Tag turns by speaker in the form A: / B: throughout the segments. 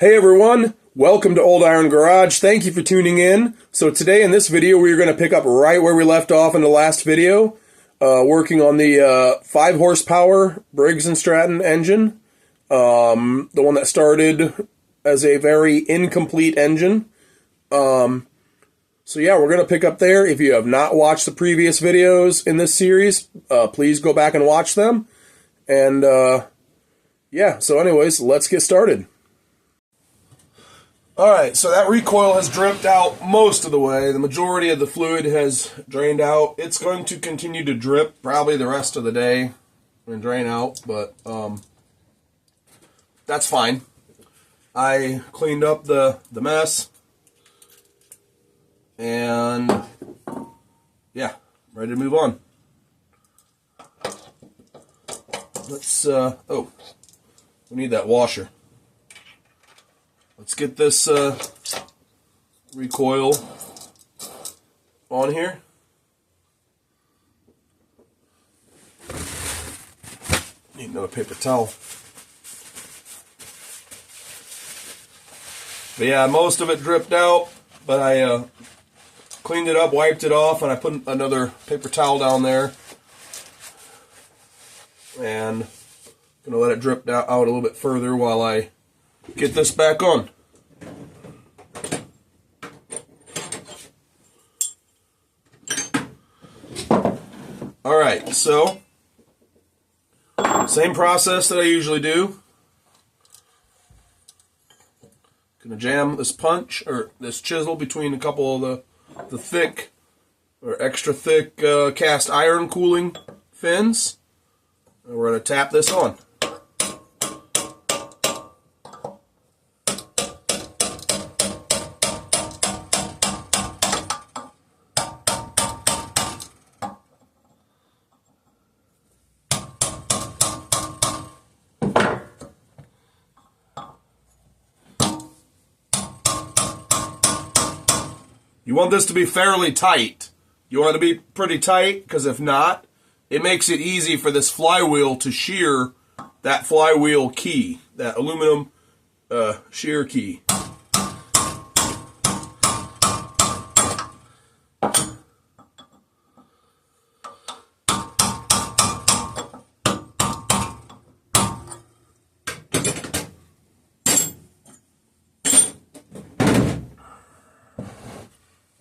A: Hey everyone, welcome to Old Iron Garage. Thank you for tuning in. So today in this video we're going to pick up right where we left off in the last video, working on the 5 horsepower Briggs and Stratton engine, the one that started as a very incomplete engine. So yeah, we're going to pick up there. If you have not watched the previous videos in this series, please go back and watch them. And yeah, so anyways, let's get started. Alright, so that recoil has dripped out most of the way. The majority of the fluid has drained out. It's going to continue to drip probably the rest of the day and drain out, but that's fine. I cleaned up the mess, and yeah, ready to move on. Let's, oh, we need that washer. Let's get this recoil on here. Need another paper towel. But yeah, most of it dripped out, but I cleaned it up, wiped it off, and I put another paper towel down there. And I'm going to let it drip out a little bit further while I get this back on. Alright, so same process that I usually do. Gonna jam this punch or this chisel between a couple of the thick or extra thick cast iron cooling fins. And we're gonna tap this on. You want this to be fairly tight. You want it to be pretty tight, because if not, it makes it easy for this flywheel to shear that flywheel key, that aluminum shear key.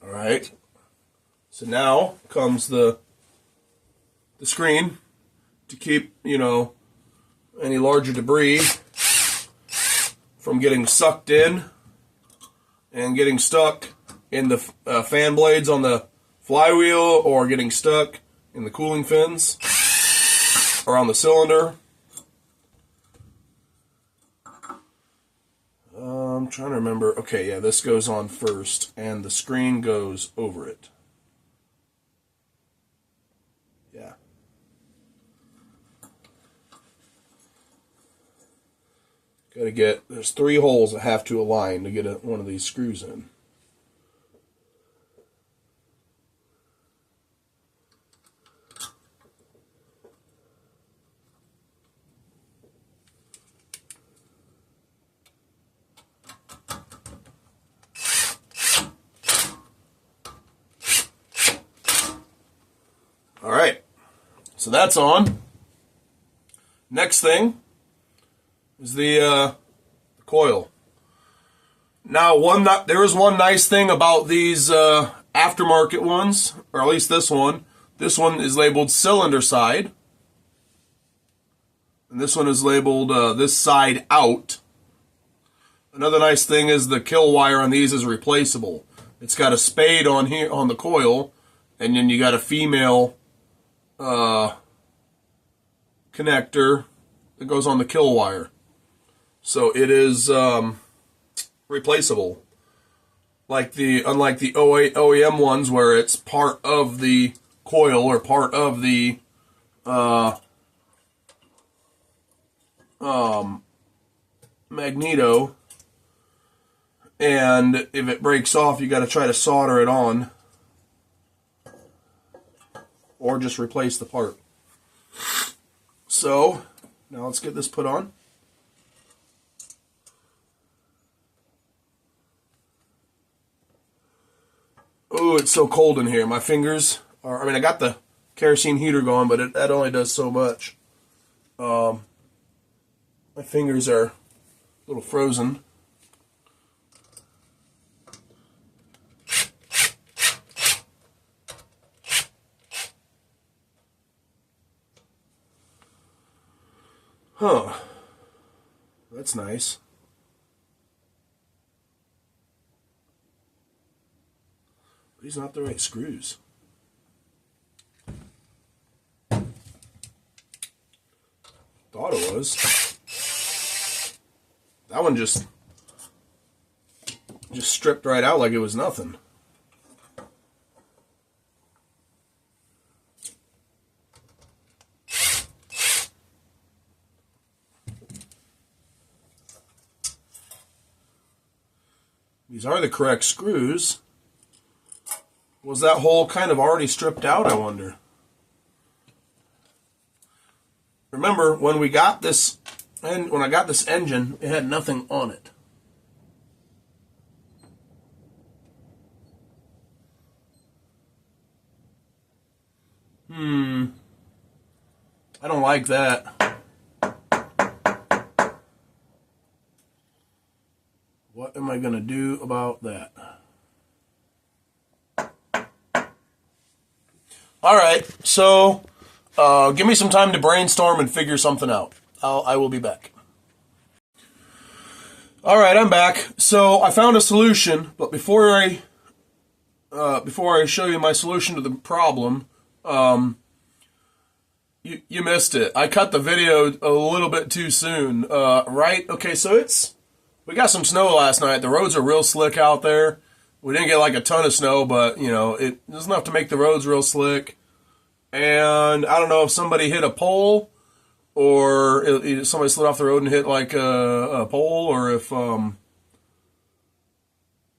A: Alright, so now comes the screen to keep, you know, any larger debris from getting sucked in and getting stuck in the fan blades on the flywheel, or getting stuck in the cooling fins or on the cylinder. I'm trying to remember. Okay, yeah, this goes on first, and the screen goes over it. Yeah. Got to get, there's 3 holes that have to align to get one of these screws in. Alright, so that's on. Next thing is the coil. Now, there is one nice thing about these aftermarket ones, or at least this one. This one is labeled cylinder side, and this one is labeled this side out. Another nice thing is the kill wire on these is replaceable. It's got a spade on here on the coil, and then you got a female connector that goes on the kill wire. So it is replaceable. Unlike the OEM ones where it's part of the coil or part of the magneto, and if it breaks off, you got to try to solder it on, or just replace the part. So now let's get this put on. Ooh, it's so cold in here. My fingers are, I mean, I got the kerosene heater going, but that only does so much. My fingers are a little frozen. Huh. That's nice. These are not the right screws. Thought it was. That one just stripped right out like it was nothing. These are the correct screws. Was that hole kind of already stripped out, I wonder? Remember, when we got this, and when I got this engine, it had nothing on it. I don't like that. What am I going to do about that? All right, so give me some time to brainstorm and figure something out. I will be back. All right, I'm back. So I found a solution, but before I show you my solution to the problem, you missed it. I cut the video a little bit too soon. Right? Okay, so we got some snow last night. The roads are real slick out there. We didn't get like a ton of snow, but you know, it was enough to make the roads real slick. And I don't know if somebody hit a pole, or somebody slid off the road and hit like a pole, or if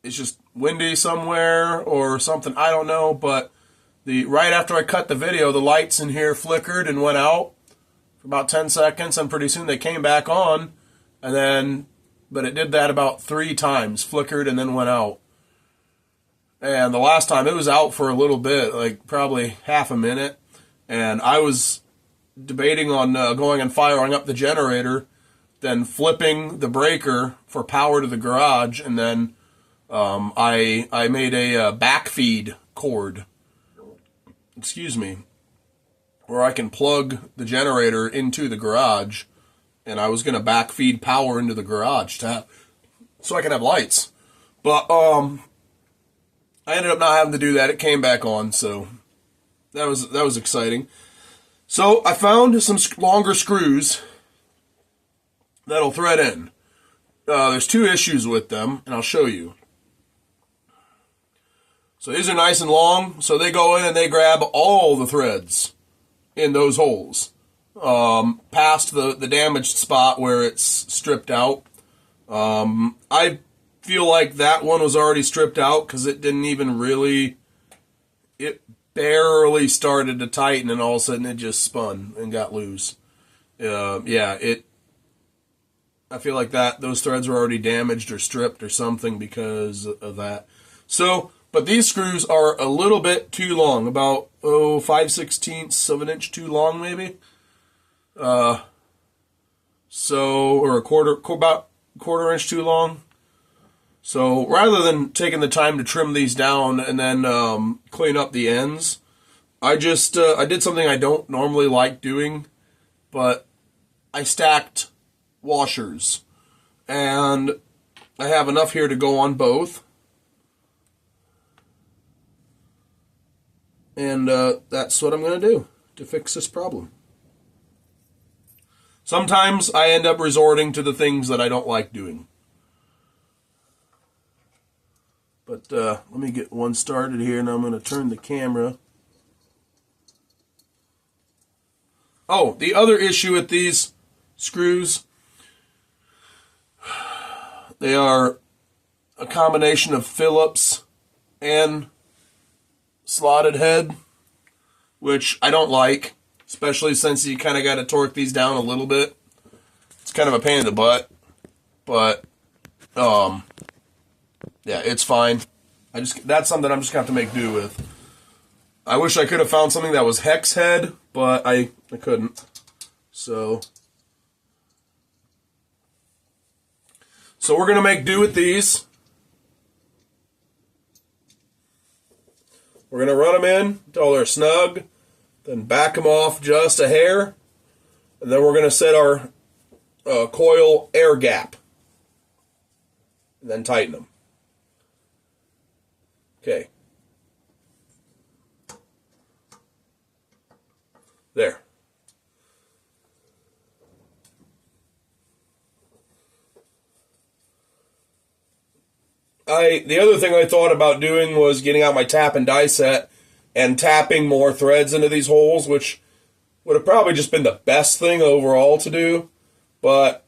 A: it's just windy somewhere or something. I don't know, but right after I cut the video, the lights in here flickered and went out for about 10 seconds, and pretty soon they came back on, and then, but it did that about 3 times, flickered and then went out. And the last time it was out for a little bit, like probably half a minute, and I was debating on going and firing up the generator, then flipping the breaker for power to the garage, and then I made a backfeed cord, where I can plug the generator into the garage, and I was going to backfeed power into the garage so I can have lights. But I ended up not having to do that. It came back on, so that was exciting. So I found some longer screws that'll thread in. There's 2 issues with them, and I'll show you. So these are nice and long, so they go in and they grab all the threads in those holes, past the damaged spot where it's stripped out. I feel like that one was already stripped out because it didn't even really, it barely started to tighten, and all of a sudden it just spun and got loose. I feel like those threads were already damaged or stripped or something because of that. So, but these screws are a little bit too long, about 5/16 of an inch too long, maybe. Or about a quarter inch too long. So rather than taking the time to trim these down and then clean up the ends, I just I did something I don't normally like doing, but I stacked washers, and I have enough here to go on both. And that's what I'm going to do to fix this problem. Sometimes I end up resorting to the things that I don't like doing. But let me get one started here, and I'm going to turn the camera. Oh, the other issue with these screws, they are a combination of Phillips and slotted head, which I don't like, especially since you kind of got to torque these down a little bit. It's kind of a pain in the butt, but yeah, it's fine. That's something I'm just gonna have to make do with. I wish I could have found something that was hex head, but I couldn't. So we're gonna make do with these. We're gonna run them in until they're snug, then back them off just a hair, and then we're gonna set our coil air gap, and then tighten them. Okay. There. The other thing I thought about doing was getting out my tap and die set and tapping more threads into these holes, which would have probably just been the best thing overall to do. But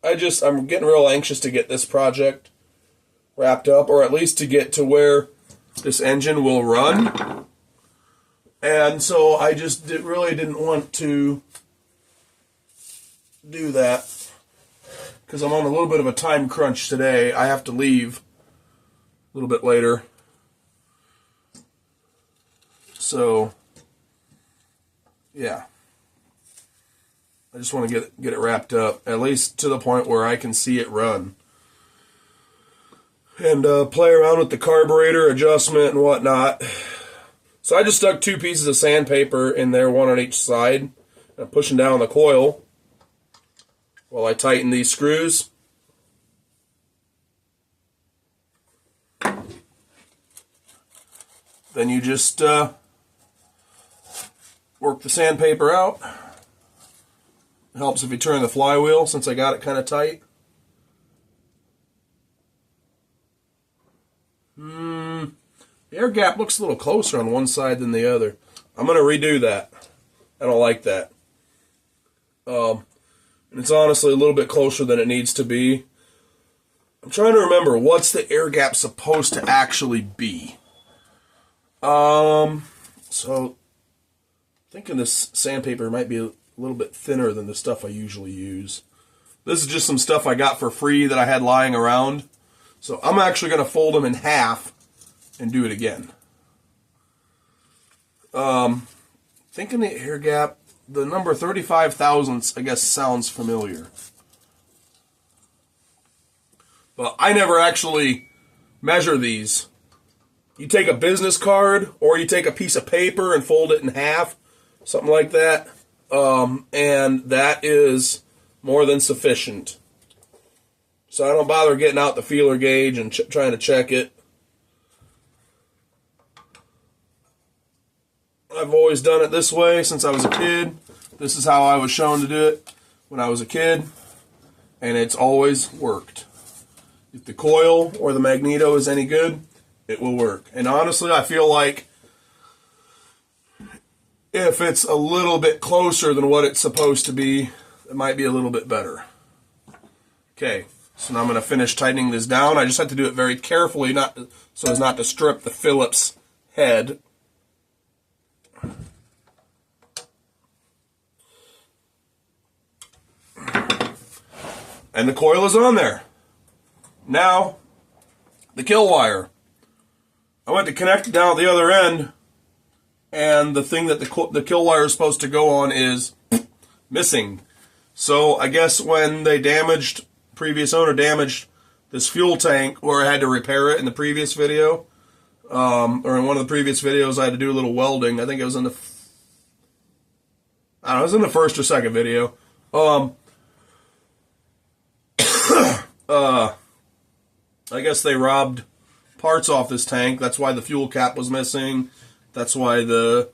A: I'm getting real anxious to get this project wrapped up, or at least to get to where this engine will run. And so I just really didn't want to do that because I'm on a little bit of a time crunch today. I have to leave a little bit later. So, yeah. I just want to get it wrapped up, at least to the point where I can see it run. And play around with the carburetor adjustment and whatnot. So I just stuck 2 pieces of sandpaper in there, one on each side. And I'm pushing down the coil while I tighten these screws. Then you just work the sandpaper out. It helps if you turn the flywheel, since I got it kind of tight. The air gap looks a little closer on one side than the other. I'm going to redo that. I don't like that. And it's honestly a little bit closer than it needs to be. I'm trying to remember, what's the air gap supposed to actually be? So I'm thinking this sandpaper might be a little bit thinner than the stuff I usually use. This is just some stuff I got for free that I had lying around. So I'm actually going to fold them in half and do it again. Thinking the air gap, the number 35 thousandths, I guess, sounds familiar. But I never actually measure these. You take a business card, or you take a piece of paper and fold it in half, something like that, and that is more than sufficient. So I don't bother getting out the feeler gauge and trying to check it. I've always done it this way since I was a kid. This is how I was shown to do it when I was a kid, and it's always worked. If the coil or the magneto is any good, it will work. And honestly, I feel like if it's a little bit closer than what it's supposed to be, it might be a little bit better. Okay, so now I'm going to finish tightening this down. I just have to do it very carefully, so as not to strip the Phillips head. And the coil is on there. Now, the kill wire. I went to connect it down at the other end, and the thing that the kill wire is supposed to go on is missing. So I guess when previous owner damaged this fuel tank, where I had to repair it in the previous video, or in one of the previous videos, I had to do a little welding. I think it was in the, I don't know, it was in the first or second video. I guess they robbed parts off this tank. That's why the fuel cap was missing. That's why the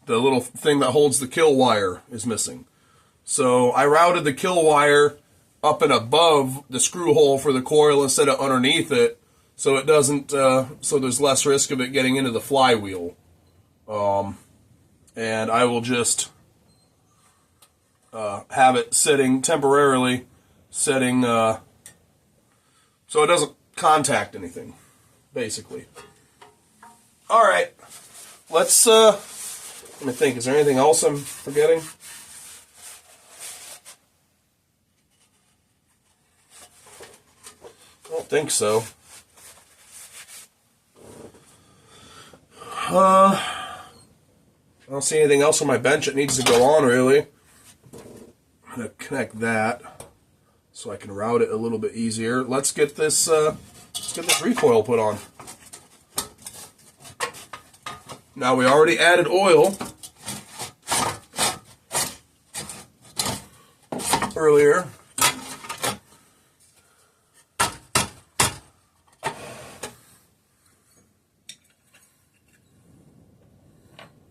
A: little thing that holds the kill wire is missing. So I routed the kill wire up and above the screw hole for the coil instead of underneath it, so it doesn't. So there's less risk of it getting into the flywheel. And I will just have it temporarily sitting, so it doesn't contact anything, basically. All right, let me think. Is there anything else I'm forgetting? I don't think so. I don't see anything else on my bench that needs to go on, really. I'm going to connect that so I can route it a little bit easier. Let's get this recoil put on. Now, we already added oil earlier.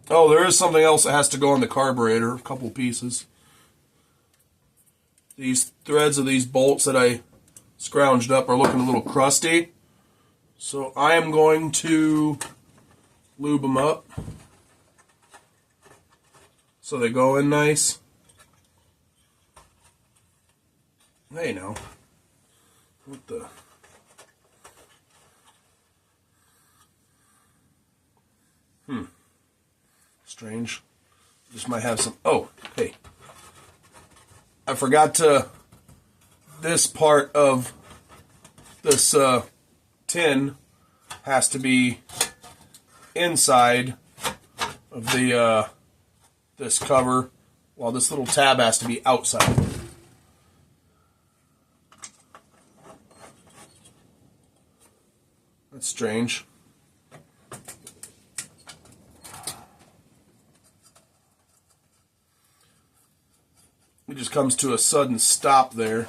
A: Oh, there is something else that has to go on the carburetor, a couple pieces. These threads of these bolts that I scrounged up are looking a little crusty. So I am going to lube them up so they go in nice. Hey now. What the... Strange. Just might have some... Oh, hey. I forgot to... This part of this tin has to be inside of the this cover, while this little tab has to be outside. That's strange. It just comes to a sudden stop there.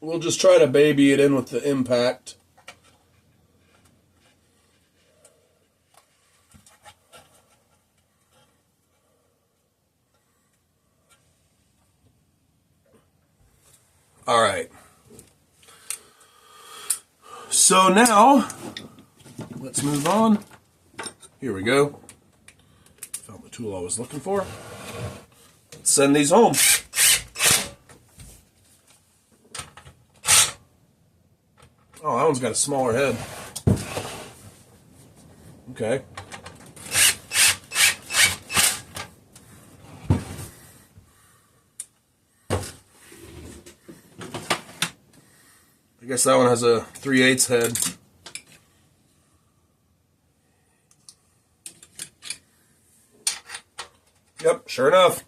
A: We'll just try to baby it in with the impact. All right. So now, let's move on. Here we go. Found the tool I was looking for. Let's send these home. Oh, that one's got a smaller head. Okay. I guess that one has a 3/8 head. Yep, sure enough.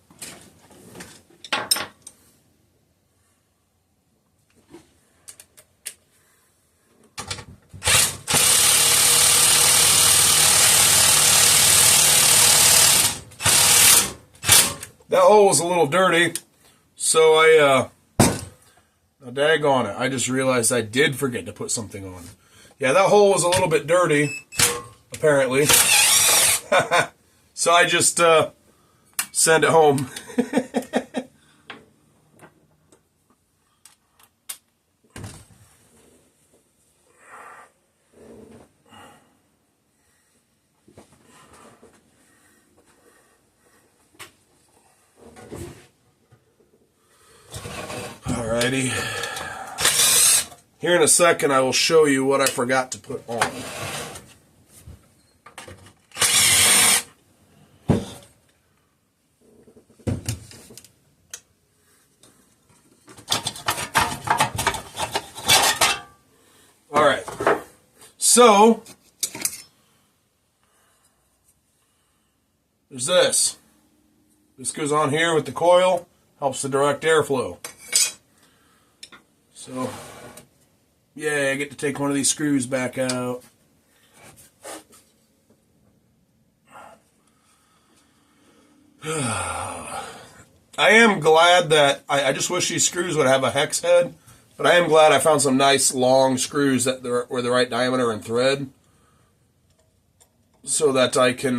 A: That hole was a little dirty, so now daggone it, I just realized I did forget to put something on. Yeah, that hole was a little bit dirty, apparently. So I just send it home. Alrighty. Here in a second I will show you what I forgot to put on. Alright. So there's this. This goes on here with the coil, helps the direct airflow. So, yeah, I get to take one of these screws back out. I am glad that, I just wish these screws would have a hex head, but I am glad I found some nice long screws that were the right diameter and thread, so that I can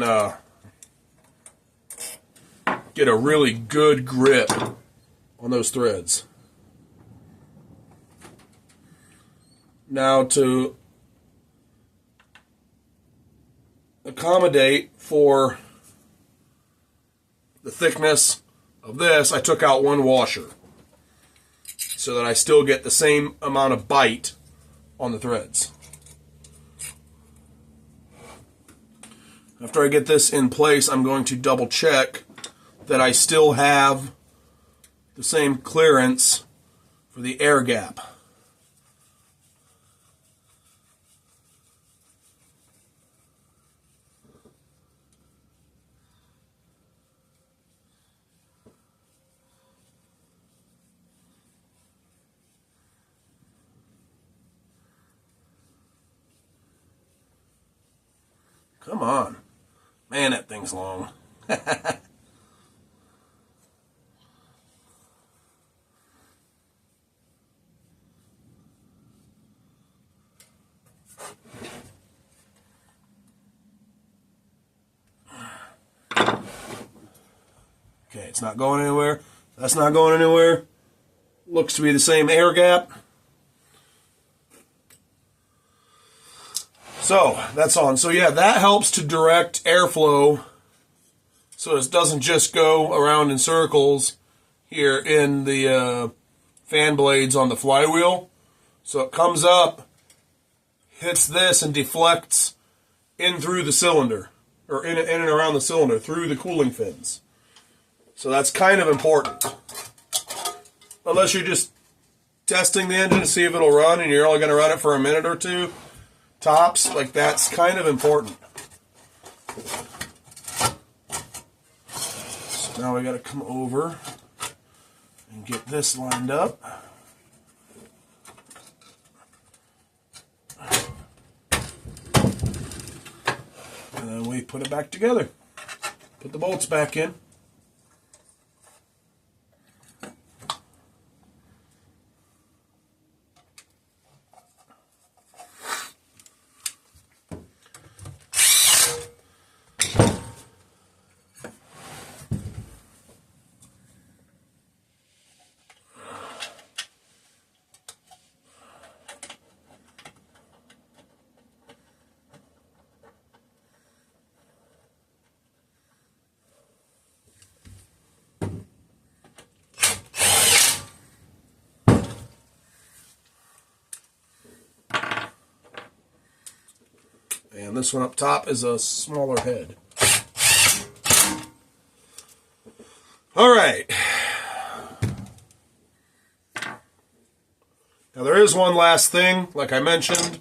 A: get a really good grip on those threads. Now, to accommodate for the thickness of this, I took out one washer so that I still get the same amount of bite on the threads. After I get this in place, I'm going to double check that I still have the same clearance for the air gap. Come on. Man, that thing's long. Okay, it's not going anywhere. That's not going anywhere. Looks to be the same air gap. So, that's on. So yeah, that helps to direct airflow so it doesn't just go around in circles here in the fan blades on the flywheel. So it comes up, hits this, and deflects in through the cylinder, or in and around the cylinder, through the cooling fins. So that's kind of important. Unless you're just testing the engine to see if it'll run and you're only going to run it for a minute or two, tops, like that's kind of important. So now we got to come over and get this lined up. And then we put it back together. Put the bolts back in. And this one up top is a smaller head. All right. Now there is one last thing, like I mentioned.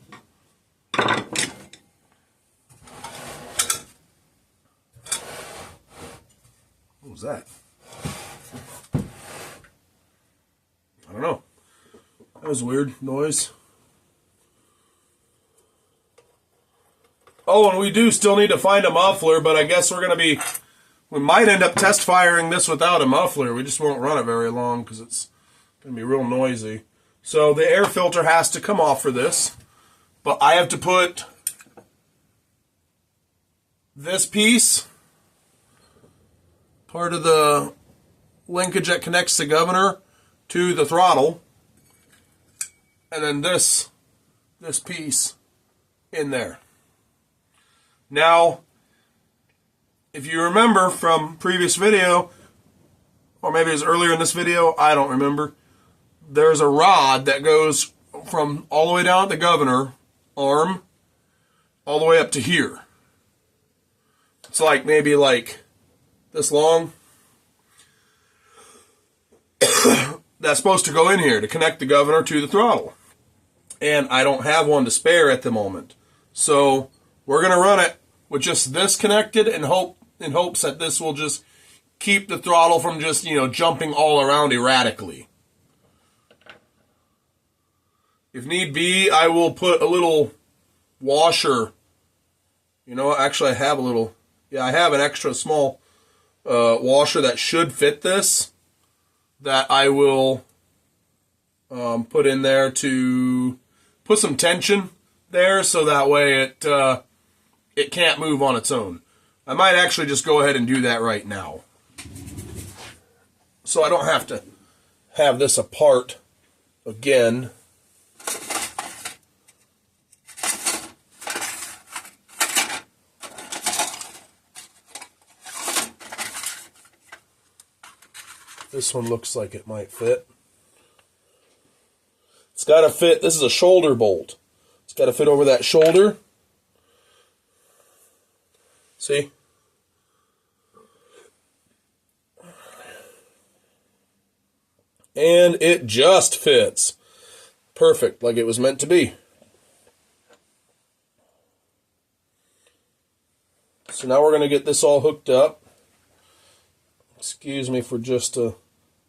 A: What was that? I don't know. That was a weird noise. Oh, and we do still need to find a muffler, but I guess we might end up test firing this without a muffler. We just won't run it very long because it's going to be real noisy. So the air filter has to come off for this, but I have to put this piece, part of the linkage that connects the governor to the throttle, and then this piece in there. Now, if you remember from previous video, or maybe it was earlier in this video, I don't remember, there's a rod that goes from all the way down at the governor arm all the way up to here. It's like maybe like this long. That's supposed to go in here to connect the governor to the throttle. And I don't have one to spare at the moment. So we're going to run it with just this connected in hopes that this will just keep the throttle from just, jumping all around erratically. If need be, I will put a little washer. Actually I have I have an extra small washer that should fit this that I will put in there to put some tension there so that way it can't move on its own. I might actually just go ahead and do that right now. So I don't have to have this apart again. This one looks like it might fit. It's got to fit. This is a shoulder bolt. It's got to fit over that shoulder. See? And it just fits. Perfect, like it was meant to be. So now we're going to get this all hooked up. Excuse me for just a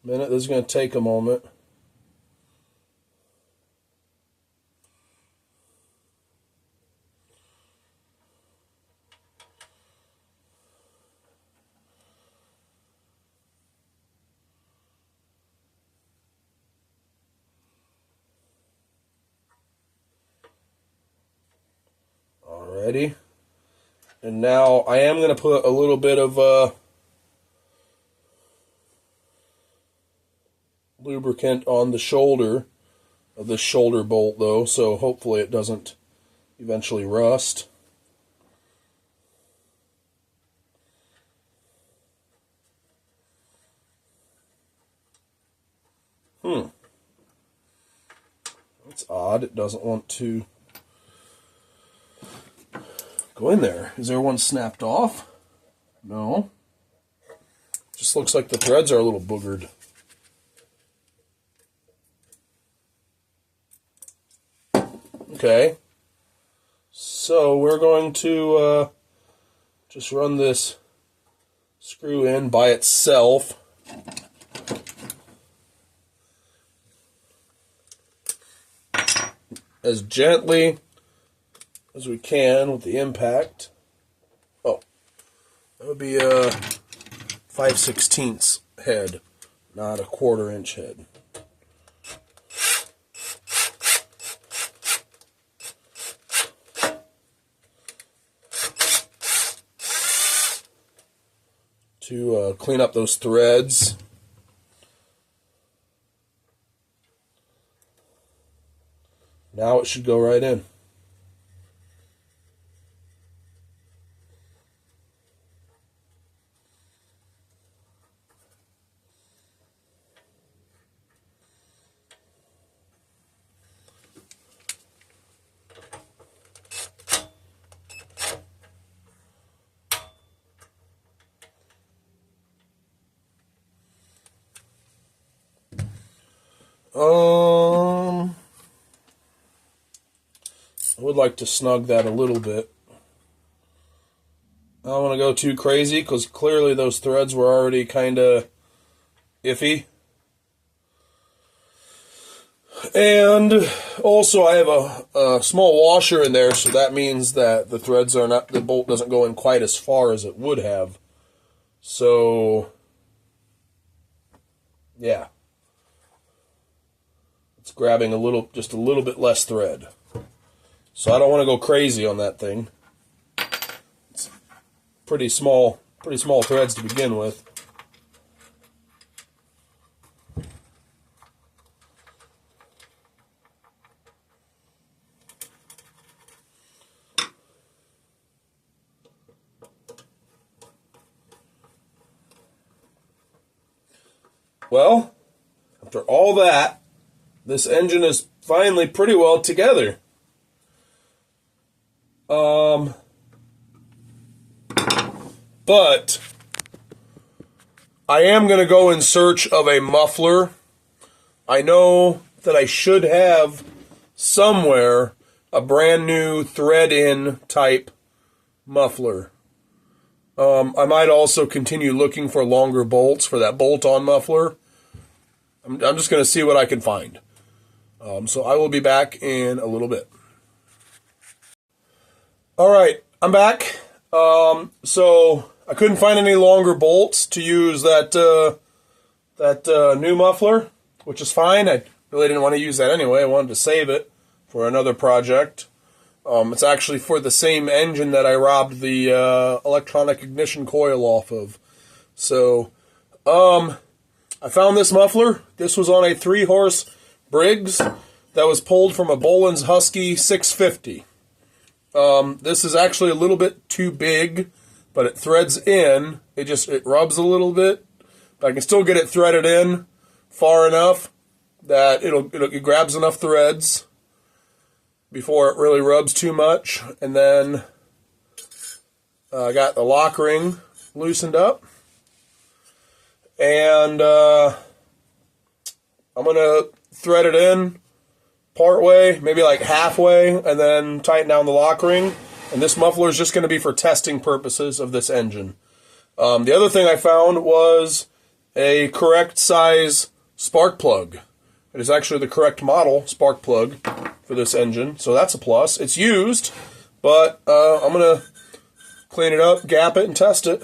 A: minute. This is going to take a moment. Ready? And now I am going to put a little bit of lubricant on the shoulder of this shoulder bolt, though, so hopefully it doesn't eventually rust. That's odd. It doesn't want to go in there. Is there one snapped off? No. Just looks like the threads are a little boogered. Okay. So we're going to just run this screw in by itself. As gently as we can with the impact. Oh, that would be a 5/16 head, not a 1/4 inch head. To clean up those threads. Now it should go right in. I would like to snug that a little bit. I don't want to go too crazy because clearly those threads were already kind of iffy. And also I have a small washer in there, so that means that the threads are not, the bolt doesn't go in quite as far as it would have. So, yeah. It's grabbing just a little bit less thread. So I don't want to go crazy on that thing. It's pretty small threads to begin with. Well, after all that, this engine is finally pretty well together. But I am going to go in search of a muffler. I know that I should have somewhere a brand new thread-in type muffler. I might also continue looking for longer bolts for that bolt-on muffler. I'm just going to see what I can find. So I will be back in a little bit. All right, I'm back. So I couldn't find any longer bolts to use that new muffler, which is fine. I really didn't want to use that anyway. I wanted to save it for another project. It's actually for the same engine that I robbed the electronic ignition coil off of. So, I found this muffler. This was on a 3-horse Briggs that was pulled from a Boland's Husky 650. This is actually a little bit too big, but it threads in. It rubs a little bit, but I can still get it threaded in far enough that it grabs enough threads before it really rubs too much. And then I got the lock ring loosened up. And I'm going to thread it in part way, maybe like halfway, and then tighten down the lock ring. And this muffler is just going to be for testing purposes of this engine. The other thing I found was a correct size spark plug. It is actually the correct model spark plug for this engine, so that's a plus. It's used, but I'm going to clean it up, gap it, and test it.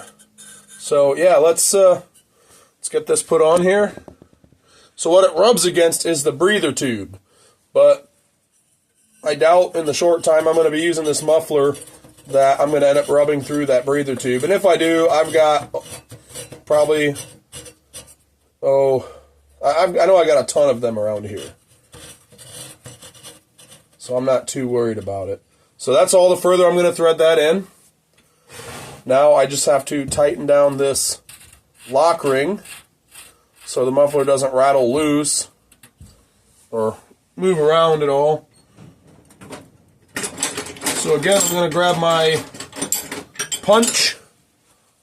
A: So yeah, let's get this put on here. So what it rubs against is the breather tube, but I doubt in the short time I'm going to be using this muffler that I'm going to end up rubbing through that breather tube. And if I do, I've got probably, I know I got a ton of them around here. So I'm not too worried about it. So that's all the further I'm going to thread that in. Now I just have to tighten down this lock ring so the muffler doesn't rattle loose or move around at all. So again, I'm going to grab my punch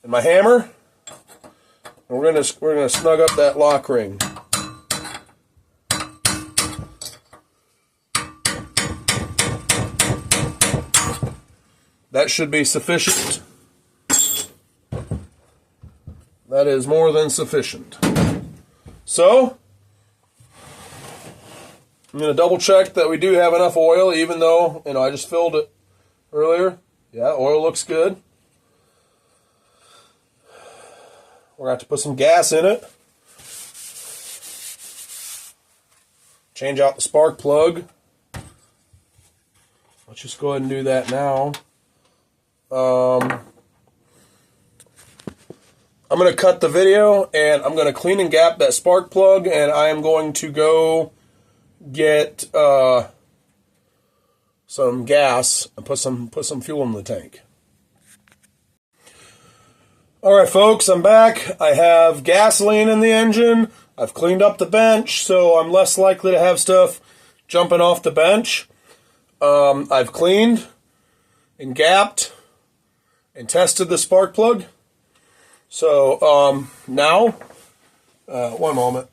A: and my hammer, and we're going to snug up that lock ring. That should be sufficient. That is more than sufficient. So, I'm going to double check that we do have enough oil, even though, I just filled it earlier. Yeah, oil looks good. We're going to have to put some gas in it. Change out the spark plug. Let's just go ahead and do that now. I'm going to cut the video, and I'm going to clean and gap that spark plug, and I am going to go get some gas and put some fuel in the tank. Alright folks, I'm back. I have gasoline in the engine. I've cleaned up the bench, so I'm less likely to have stuff jumping off the bench. I've cleaned and gapped and tested the spark plug. So now, one moment.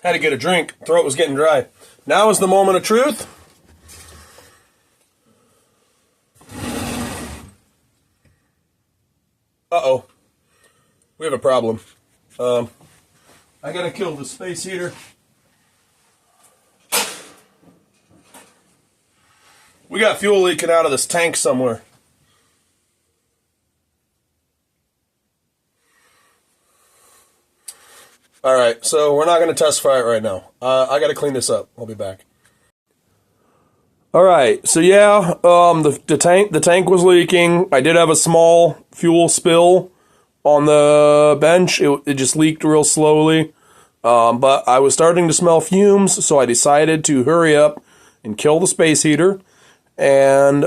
A: Had to get a drink. Throat was getting dry. Now is the moment of truth. Uh-oh. We have a problem. I gotta kill the space heater. We got fuel leaking out of this tank somewhere. Alright, so we're not going to test fire it right now. I got to clean this up. I'll be back. Alright, so yeah, the tank was leaking. I did have a small fuel spill on the bench. It just leaked real slowly. But I was starting to smell fumes, so I decided to hurry up and kill the space heater and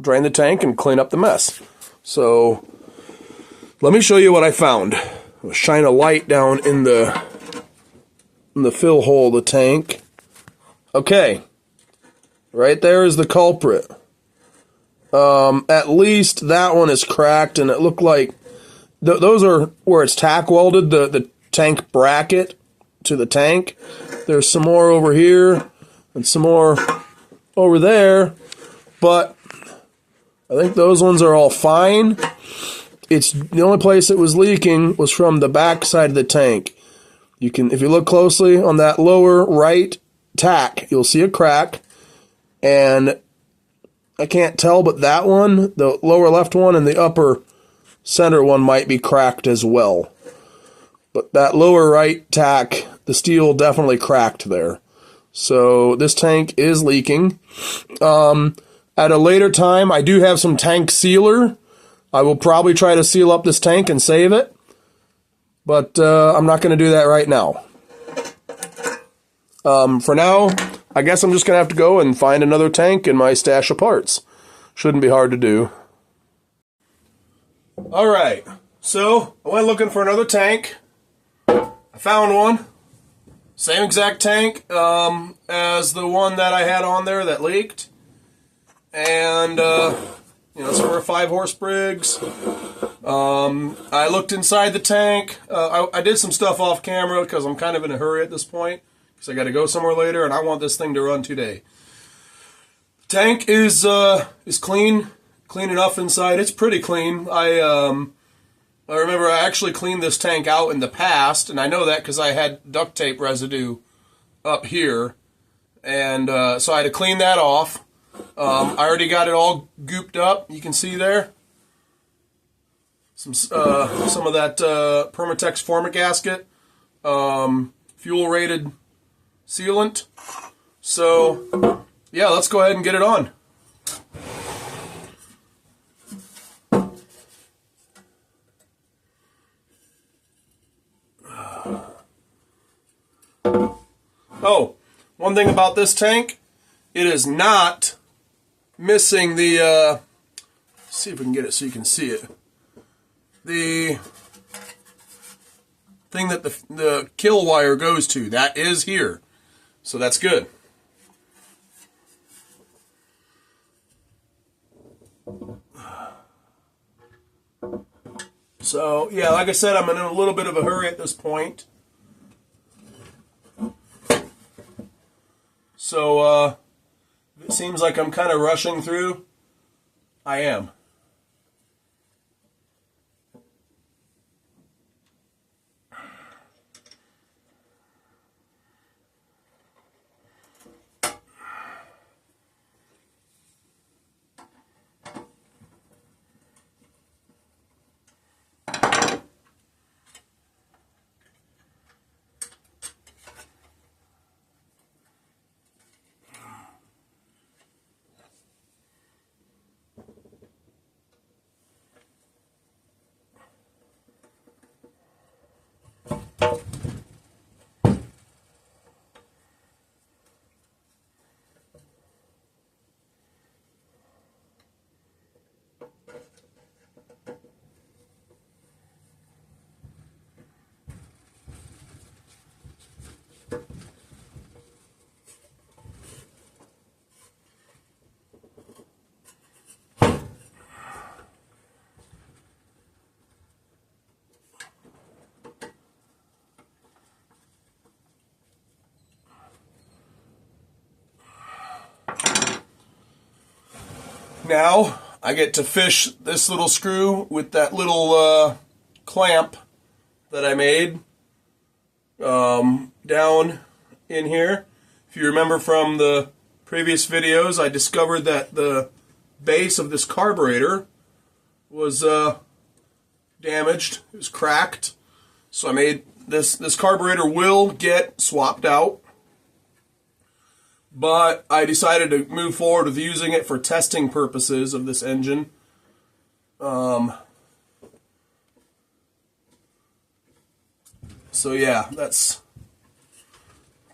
A: drain the tank and clean up the mess. So let me show you what I found. I'll shine a light down in the fill hole of the tank. Okay, right there is the culprit. At least that one is cracked, and it looked like those are where it's tack welded, the tank bracket to the tank. There's some more over here and some more over there, but I think those ones are all fine. It's the only place it was leaking was from the back side of the tank. You can, if you look closely on that lower right tack, you'll see a crack, and I can't tell, but that one, the lower left one, and the upper center one might be cracked as well. But that lower right tack, the steel definitely cracked there. So this tank is leaking. At a later time, I do have some tank sealer. I will probably try to seal up this tank and save it. But I'm not going to do that right now. For now, I guess I'm just going to have to go and find another tank in my stash of parts. Shouldn't be hard to do. Alright, so I went looking for another tank. I found one. Same exact tank as the one that I had on there that leaked. And, it's for a 5-horse Briggs. I looked inside the tank. I did some stuff off camera because I'm kind of in a hurry at this point. Because I got to go somewhere later and I want this thing to run today. The tank is clean enough inside. It's pretty clean. I remember I actually cleaned this tank out in the past, and I know that because I had duct tape residue up here, and so I had to clean that off. I already got it all gooped up. You can see there some of that Permatex format gasket, fuel rated sealant. So, yeah, let's go ahead and get it on. Oh, one thing about this tank, it is not missing the, let's see if we can get it so you can see it. The thing that the kill wire goes to, that is here. So that's good. So, yeah, like I said, I'm in a little bit of a hurry at this point. So, it seems like I'm kind of rushing through. I am. Now, I get to fish this little screw with that little clamp that I made down in here. If you remember from the previous videos, I discovered that the base of this carburetor was damaged. It was cracked. So I made this carburetor will get swapped out. But I decided to move forward with using it for testing purposes of this engine. So yeah, that's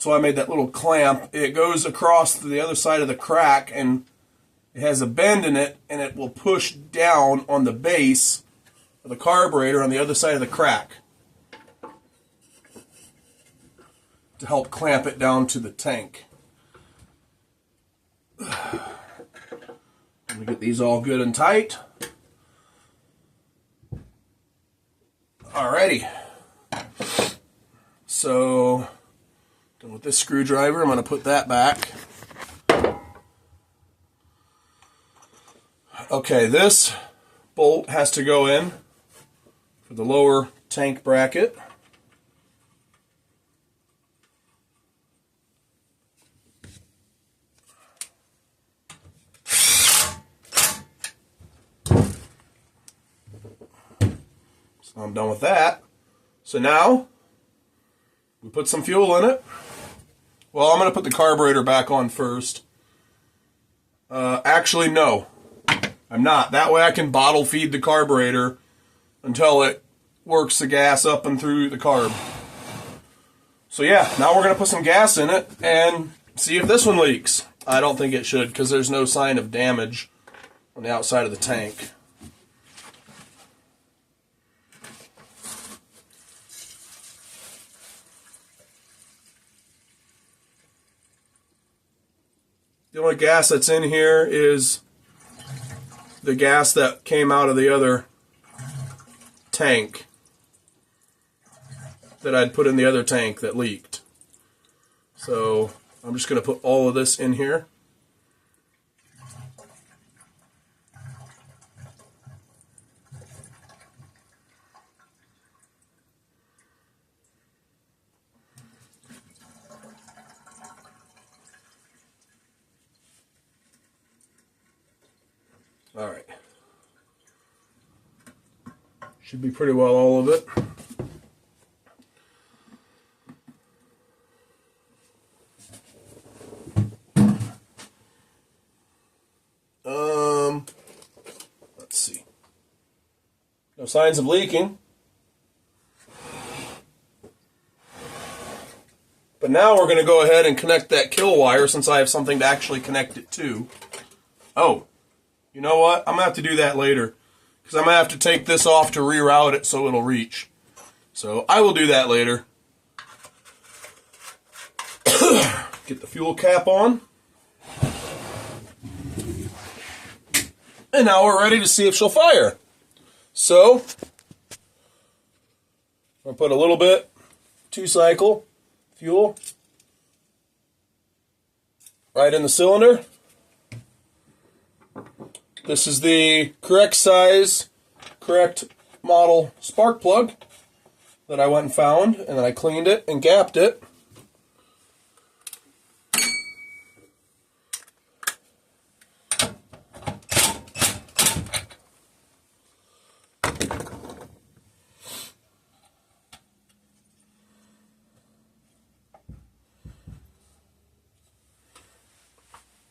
A: why I made that little clamp. It goes across to the other side of the crack, and it has a bend in it, and it will push down on the base of the carburetor on the other side of the crack to help clamp it down to the tank. Let me get these all good and tight. Alrighty. So, done with this screwdriver. I'm going to put that back. Okay, this bolt has to go in for the lower tank bracket. So I'm done with that. So now, we put some fuel in it. Well, I'm going to put the carburetor back on first. Actually, no. I'm not. That way I can bottle feed the carburetor until it works the gas up and through the carb. So yeah, now we're going to put some gas in it and see if this one leaks. I don't think it should because there's no sign of damage on the outside of the tank. The only gas that's in here is the gas that came out of the other tank that I'd put in the other tank that leaked. So I'm just going to put all of this in here. All right. Should be pretty well all of it. No signs of leaking. But now we're going to go ahead and connect that kill wire since I have something to actually connect it to. Oh, you know what? I'm going to have to do that later because I'm going to have to take this off to reroute it so it'll reach. So I will do that later. Get the fuel cap on. And now we're ready to see if she'll fire. So, I'm going to put a little bit, 2-cycle fuel, right in the cylinder. This is the correct size, correct model spark plug that I went and found, and then I cleaned it and gapped it.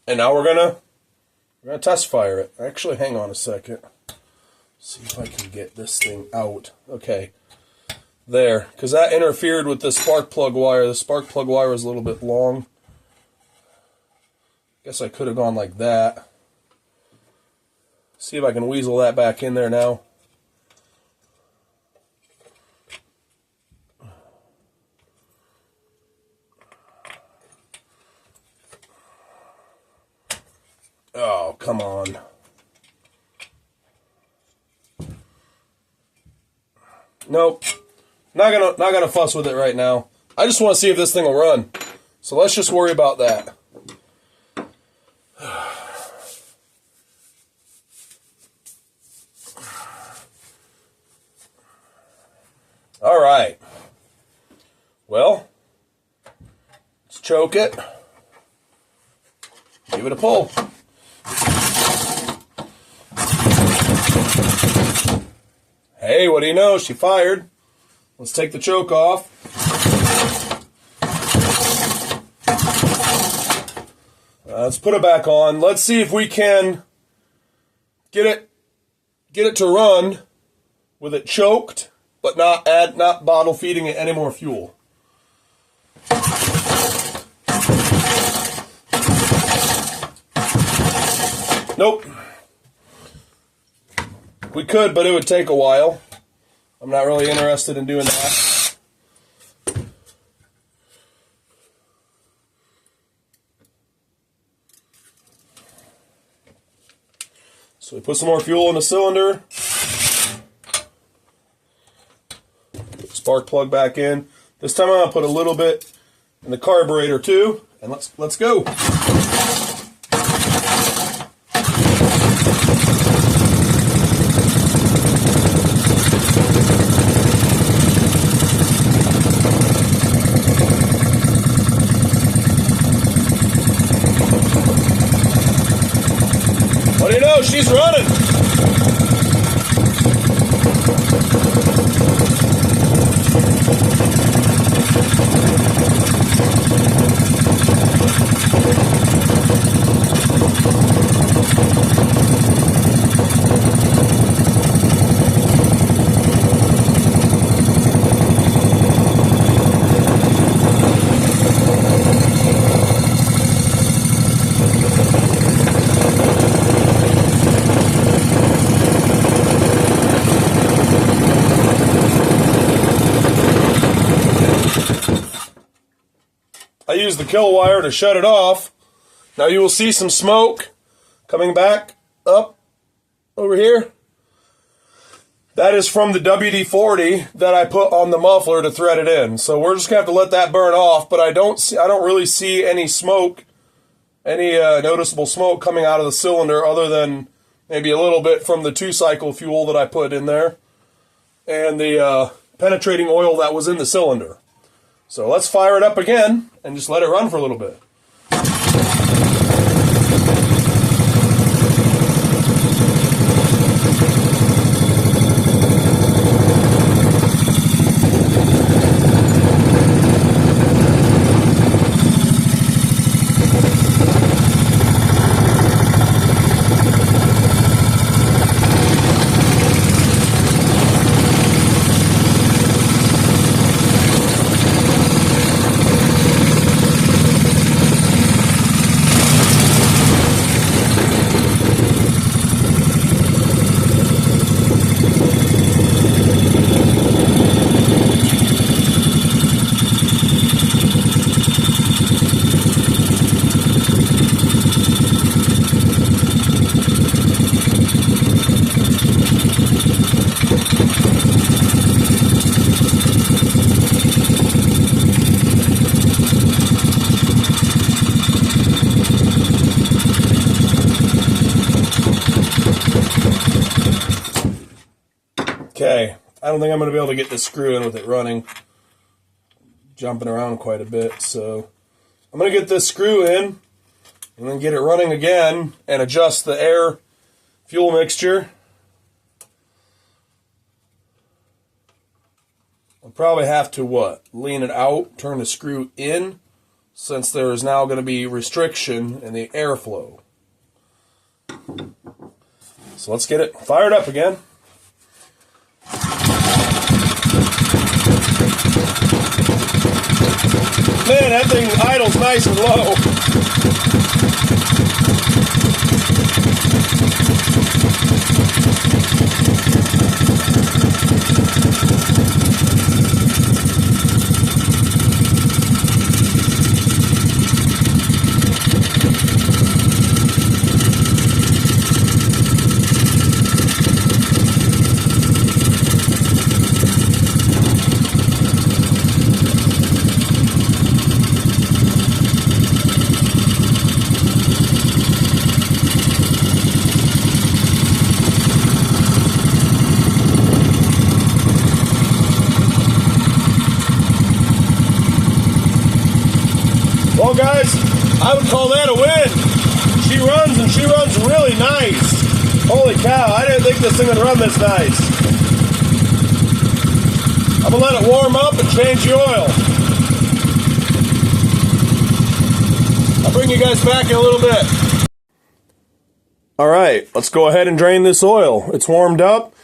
A: And now we're gonna test fire it. Actually, hang on a second. See if I can get this thing out. Okay, there, because that interfered with the spark plug wire. The spark plug wire was a little bit long. Guess I could have gone like that. See if I can weasel that back in there now. Oh, come on. Nope. Not gonna fuss with it right now. I just want to see if this thing will run. So let's just worry about that. All right. Well, let's choke it. Give it a pull. Hey, what do you know? She fired. Let's take the choke off. Let's put it back on. Let's see if we can get it to run with it choked, but not bottle feeding it any more fuel. Nope. We could, but it would take a while. I'm not really interested in doing that. So we put some more fuel in the cylinder. Put the spark plug back in. This time I'm going to put a little bit in the carburetor too, and let's go. What do you know? She's running. I used the kill wire to shut it off. Now you will see some smoke coming back up over here. That is from the WD-40 that I put on the muffler to thread it in. So we're just gonna have to let that burn off. But I don't really see any smoke, any noticeable smoke coming out of the cylinder, other than maybe a little bit from the 2-cycle fuel that I put in there and the penetrating oil that was in the cylinder. So let's fire it up again and just let it run for a little bit. Okay, I don't think I'm going to be able to get this screw in with it running. Jumping around quite a bit, so I'm going to get this screw in and then get it running again and adjust the air fuel mixture. I'll probably have to, lean it out, turn the screw in, since there is now going to be restriction in the airflow. So let's get it fired up again. Man, that thing idles nice and low. Well, guys, I would call that a win. She runs, and she runs really nice. Holy cow, I didn't think this thing would run this nice. I'm going to let it warm up and change the oil. I'll bring you guys back in a little bit. All right, let's go ahead and drain this oil. It's warmed up.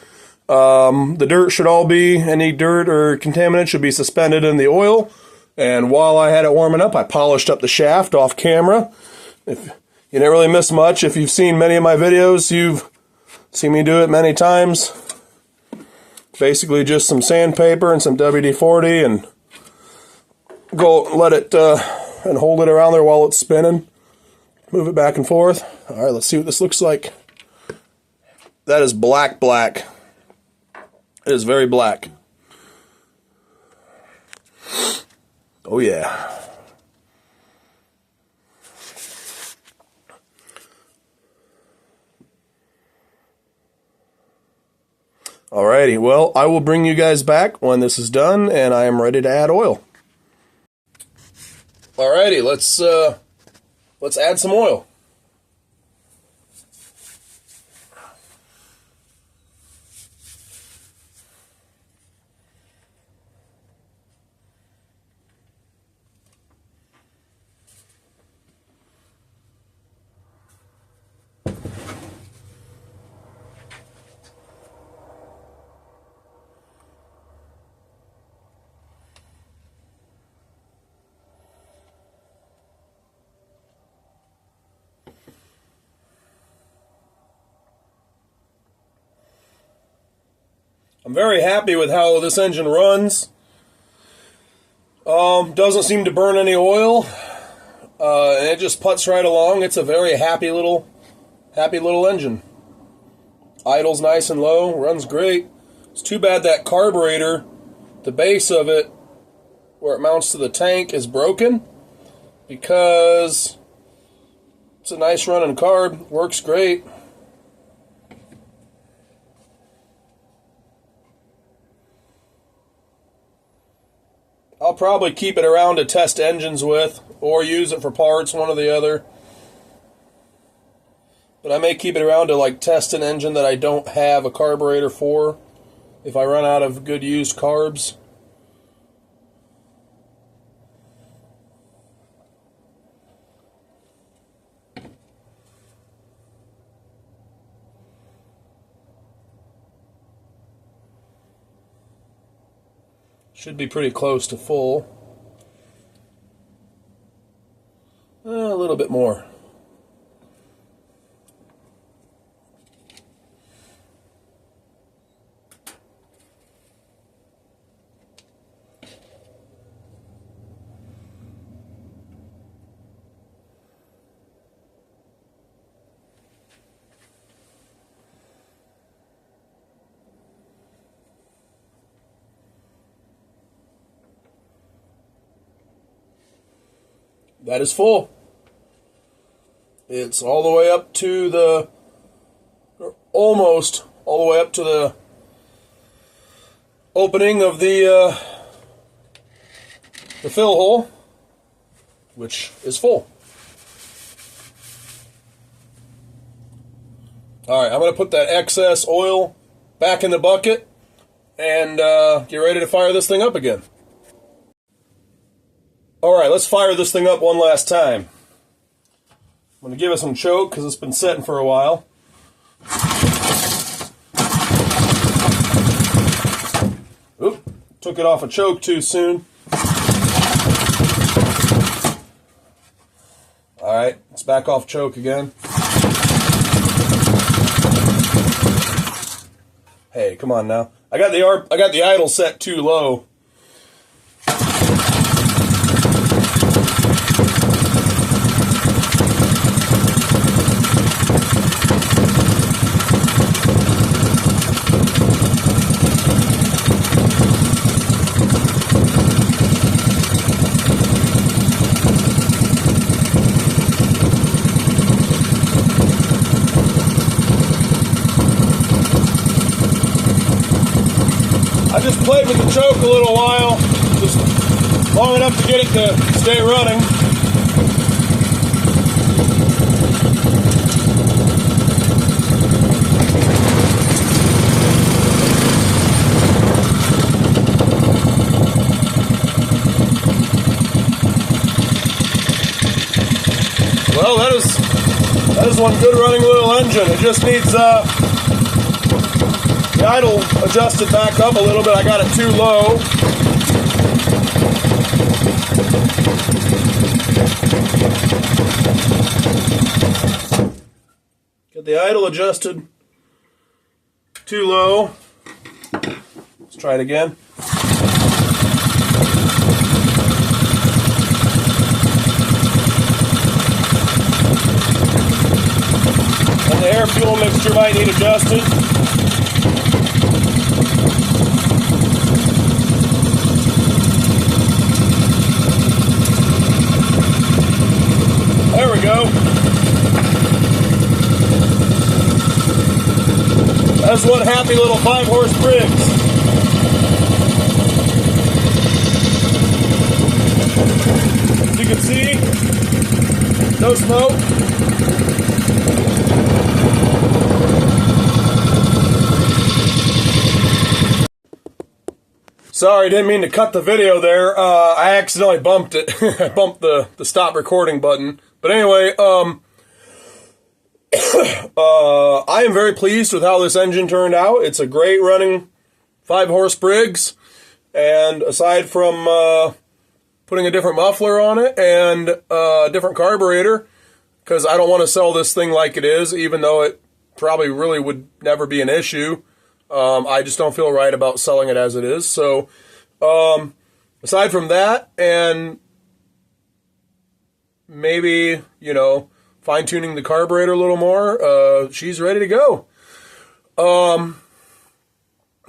A: The dirt should all be, any dirt or contaminant should be suspended in the oil. And while I had it warming up, I polished up the shaft off camera. If you didn't really miss much, if you've seen many of my videos, you've seen me do it many times. Basically just some sandpaper and some WD-40 and go let it and hold it around there while it's spinning. Move it back and forth. All right, let's see what this looks like. That is black. It is very black. Oh yeah. Alrighty, well, I will bring you guys back when this is done and I am ready to add oil. Alrighty, let's add some oil. I'm very happy with how this engine runs. Doesn't seem to burn any oil. And it just puts right along. It's a very happy little engine. Idles nice and low, runs great. It's too bad that carburetor, the base of it, where it mounts to the tank, is broken, because it's a nice running carb, works great. I'll probably keep it around to test engines with, or use it for parts, one or the other. But I may keep it around to test an engine that I don't have a carburetor for, if I run out of good used carbs. Should be pretty close to full. A little bit more. That is full. It's all the way up to the, almost all the way up to opening of the fill hole, which is full. All right, I'm going to put that excess oil back in the bucket and get ready to fire this thing up again. All right, let's fire this thing up one last time. I'm going to give it some choke because it's been setting for a while. Oop, took it off a choke too soon. All right, it's back off choke again. Hey, come on now. I got the idle set too low. I just played with the choke a little while, just long enough to get it to stay running. Well, that is one good running little engine. It just needs the idle adjusted back up a little bit. I got it too low. Get the idle adjusted too low. Let's try it again. And the air fuel mixture might need adjusted. There we go. That's one happy little 5-horse Briggs. As you can see, no smoke. Sorry, didn't mean to cut the video there. I accidentally bumped it. I bumped the stop recording button. But anyway, I am very pleased with how this engine turned out. It's a great running 5-horse Briggs. And aside from putting a different muffler on it and a different carburetor, because I don't want to sell this thing like it is, even though it probably really would never be an issue. I just don't feel right about selling it as it is. So, aside from that, and maybe, fine-tuning the carburetor a little more, she's ready to go.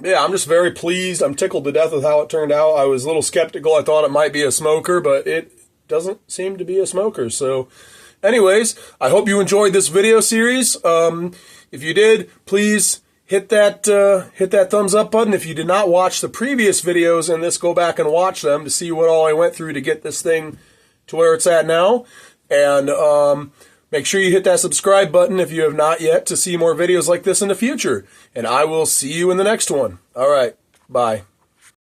A: Yeah, I'm just very pleased. I'm tickled to death with how it turned out. I was a little skeptical. I thought it might be a smoker, but it doesn't seem to be a smoker. So, anyways, I hope you enjoyed this video series. If you did, please hit that thumbs up button. If you did not watch the previous videos in this, go back and watch them to see what all I went through to get this thing to where it's at now. And make sure you hit that subscribe button if you have not yet to see more videos like this in the future. And I will see you in the next one. All right. Bye.